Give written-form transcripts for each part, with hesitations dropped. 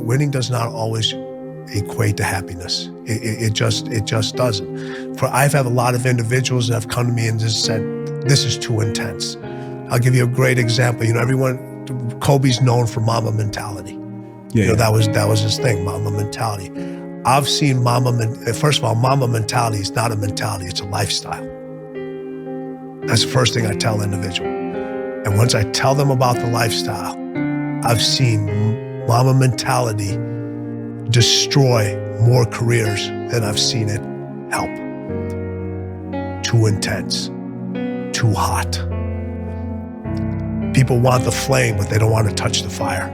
Winning does not always equate to happiness. It just doesn't. I've had a lot of individuals that have come to me and just said, this is too intense. I'll give you a great example. Kobe's known for Mamba mentality. That was his thing, Mamba mentality. I've seen first of all, Mamba mentality is not a mentality, it's a lifestyle. That's the first thing I tell an individual. And once I tell them about the lifestyle, I've seen Mamba mentality destroy more careers than I've seen it help. Too intense, too hot. People want the flame, but they don't want to touch the fire.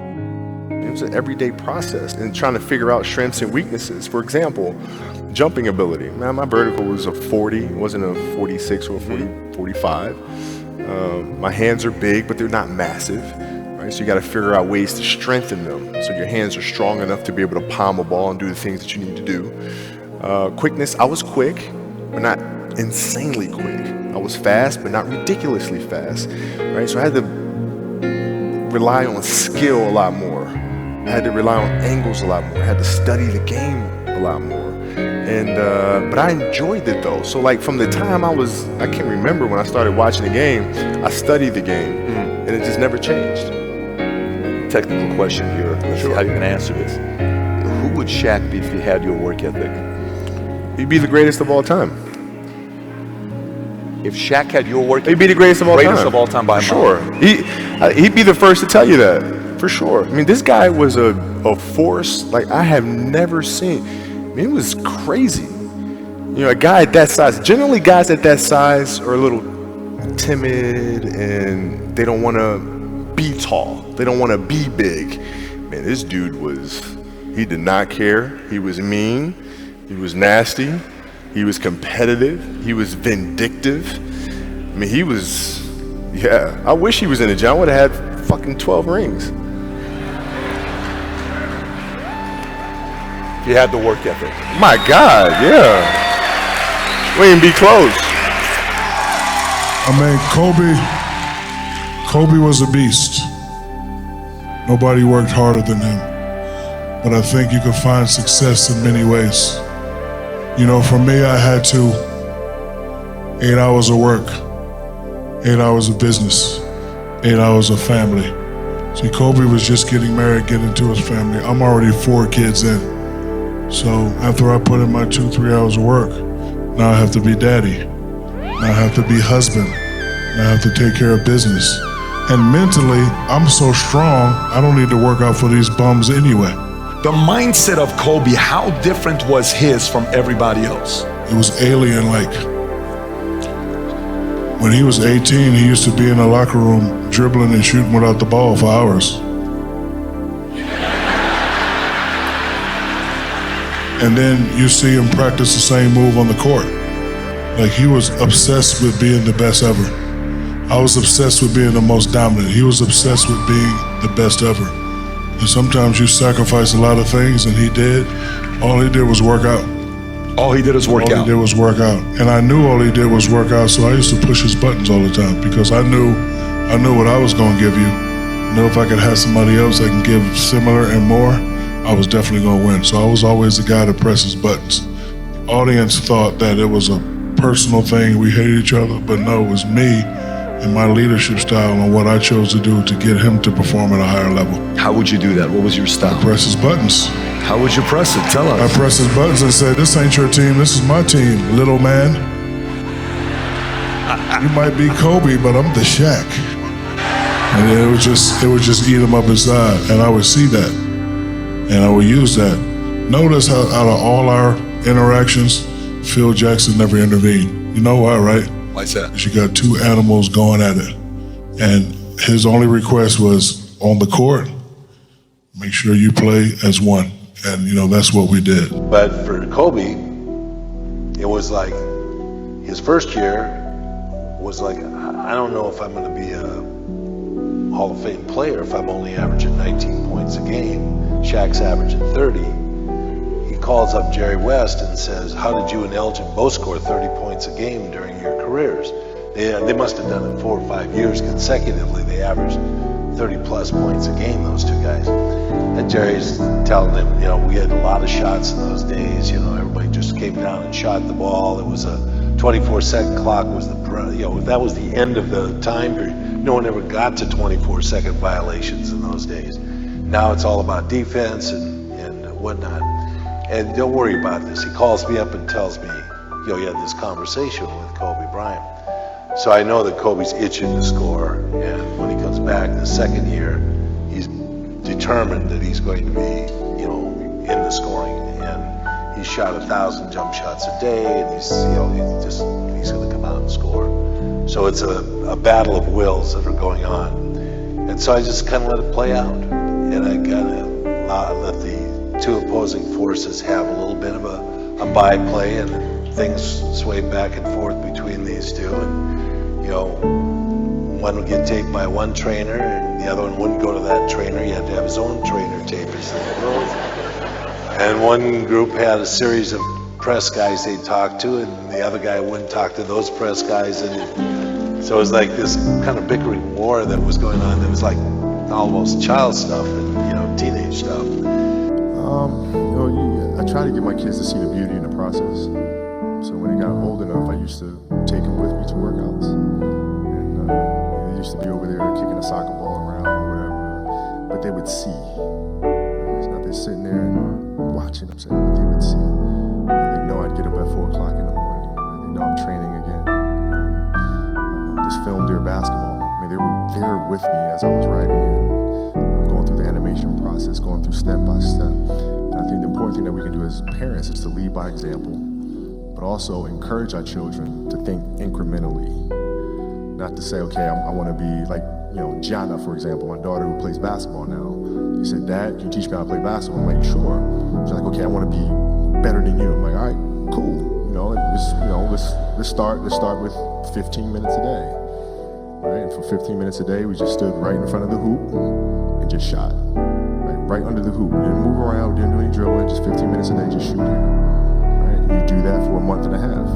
It was an everyday process and trying to figure out strengths and weaknesses. For example, jumping ability. Man, my vertical was a 40, it wasn't a 46 or a 45. My hands are big, but they're not massive. Right? So you got to figure out ways to strengthen them so your hands are strong enough to be able to palm a ball and do the things that you need to do. Quickness, I was quick, but not insanely quick. I was fast, but not ridiculously fast. Right? So I had to rely on skill a lot more. I had to rely on angles a lot more. I had to study the game a lot more. But I enjoyed it though. So like from the time I can't remember when I started watching the game, I studied the game and it just never changed. Technical question here. Let's see how you can answer this. Who would Shaq be if he had your work ethic? He'd be the greatest of all time. If Shaq had your work ethic, he'd be the greatest of all time. Greatest of all time by a sure. He'd be the first to tell you that, for sure. I mean, this guy was a force like I have never seen. I mean, it was crazy. A guy at that size, generally guys at that size are a little timid and they don't want to be tall. They don't want to be big. Man, this dude he did not care. He was mean. He was nasty. He was competitive. He was vindictive. I mean, I wish he was in the gym. I would have had fucking 12 rings. If you had the work ethic. My God, yeah. We ain't be close. I mean, Kobe was a beast. Nobody worked harder than him. But I think you could find success in many ways. For me, I had 8 hours of work, 8 hours of business, 8 hours of family. See, Kobe was just getting married, getting to his family. I'm already 4 kids in. So after I put in my 2-3 hours of work, now I have to be daddy. Now I have to be husband. Now I have to take care of business. And mentally, I'm so strong, I don't need to work out for these bums anyway. The mindset of Kobe, how different was his from everybody else? It was alien-like. When he was 18, he used to be in the locker room dribbling and shooting without the ball for hours. And then you see him practice the same move on the court. Like he was obsessed with being the best ever. I was obsessed with being the most dominant. He was obsessed with being the best ever. And sometimes you sacrifice a lot of things, and he did. All he did was work out. All he did was work out. All he did was work out. And I knew all he did was work out, so I used to push his buttons all the time because I knew what I was gonna give you. I knew if I could have somebody else that can give similar and more, I was definitely gonna win. So I was always the guy that presses buttons. The audience thought that it was a personal thing, we hated each other, but no, it was me and my leadership style and what I chose to do to get him to perform at a higher level. How would you do that? What was your style? I press his buttons. How would you press it? Tell us. I press his buttons and said, this ain't your team, this is my team, little man. You might be Kobe, but I'm the Shaq. And it would just eat him up inside, and I would see that, and I would use that. Notice how out of all our interactions, Phil Jackson never intervened. You know why, right? Why's that? Because you got 2 animals going at it. And his only request was, on the court, make sure you play as one. And, that's what we did. But for Kobe, it was like, his first year was like, I don't know if I'm going to be a Hall of Fame player if I'm only averaging 19 points a game. Shaq's averaging 30. He calls up Jerry West and says, how did you and Elgin both score 30 points a game during your careers? They must have done it 4 or 5 years consecutively. They averaged 30 plus points a game, those two guys. And Jerry's telling them, we had a lot of shots in those days. Everybody just came down and shot the ball. It was a 24-second clock was that was the end of the time period. No one ever got to 24-second violations in those days. Now it's all about defense and whatnot. And don't worry about this. He calls me up and tells me, he had this conversation with Kobe Bryant. So I know that Kobe's itching to score, and when he comes back the second year, he's determined that he's going to be, in the scoring. And he shot 1,000 jump shots a day, and he's going to come out and score. So it's a battle of wills that are going on. And so I just kind of let it play out. And I kind of let the two opposing forces have a little bit of a byplay, and things sway back and forth between these two. And, one would get taped by one trainer, and the other one wouldn't go to that trainer. He had to have his own trainer tape his thing. And one group had a series of press guys they'd talk to, and the other guy wouldn't talk to those press guys. And so it was like this kind of bickering war that was going on. It was like almost child stuff and, teenage stuff. I try to get my kids to see the beauty in the process. So when they got old enough, I used to take them with me to workouts. And they used to be over there kicking a soccer ball around or whatever. But they would see. It's not they're sitting there and watching them, but they would see. They know I'd get up at 4 o'clock in the morning. They know I'm training again. Just filmed their basketball. They were there with me as I was writing and going through the animation process, going through step by step. And I think the important thing that we can do as parents is to lead by example, but also encourage our children to think incrementally. Not to say, okay, I want to be like, Gianna, for example, my daughter who plays basketball now. She said, Dad, can you teach me how to play basketball? I'm like, sure. She's like, okay, I want to be better than you. I'm like, all right, cool. Let's start with 15 minutes a day. Right? And for 15 minutes a day, we just stood right in front of the hoop and just shot. Right under the hoop. We didn't move around, we didn't do any dribbling, just 15 minutes a day, just shooting. Right? And you do that for a month and a half.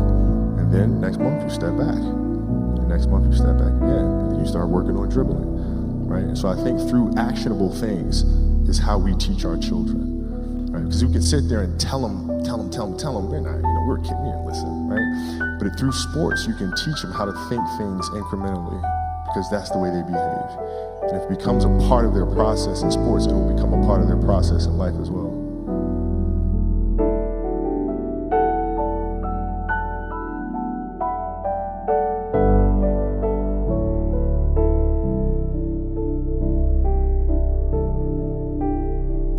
And then next month you step back. And the next month you step back again. And then you start working on dribbling. Right? And so I think through actionable things is how we teach our children. Right? Because we can sit there and tell them, we're not, we're a kid, we didn't listen, right? But through sports, you can teach them how to think things incrementally, because that's the way they behave. And if it becomes a part of their process in sports, it will become a part of their process in life as well.